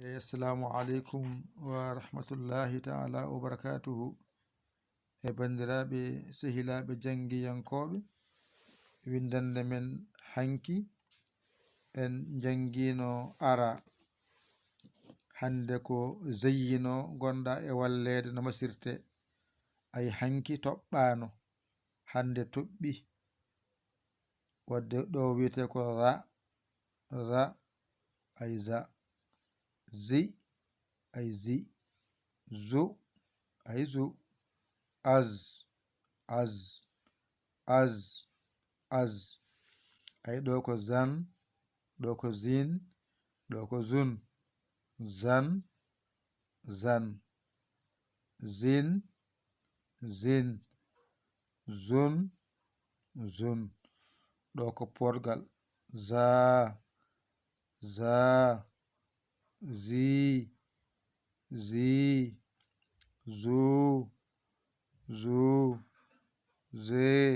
Assalamu alaikum wa rahmatullahi ta'ala wa barakatuhu. Bandiraɓe sehilaɓe jangiyankoɓe, windande men hanki en jangino ara hande ko zeyyino gonɗa e wallede no masirte. Ay hanki toɓɓano, hande toɓɓi wadde ɗo wiyete ko ra ay za, zi ay zi, zu ay zu, az ay ɗo ko zan, ɗo ko zin, ɗo ko zun, zan zin zun, ɗo ko porgal za zi zu ze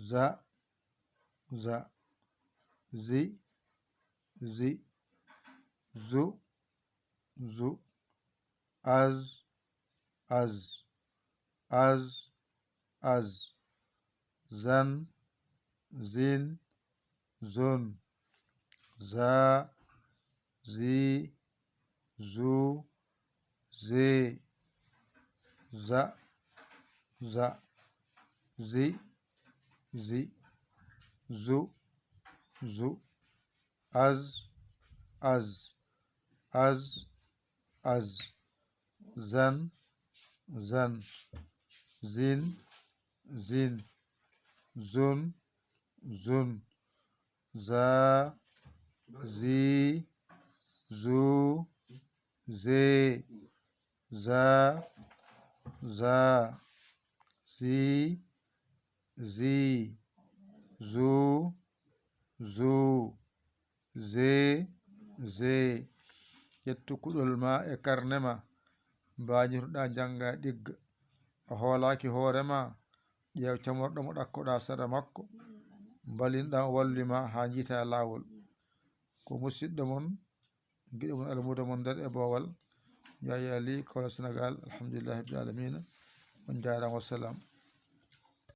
za zi zu az zan zin zun za zi zu ze za zi zu az zan zin zun za zi zu ze za zi zu ze ƴettu kuɗol ma e karne ma mbañirɗa janga ɗigga. A hoolaki hoorema, ƴeew camorɗo mo ɗakkoɗa saɗa makko, mbalinɗa o wallima ha jiita lawol. Ko musidɗo mon giɗo mon almudo mon nder e boowal Yaya Ali kono Sénégal. Alhamdulillahi rabbil alamina. On jarama, wassalam.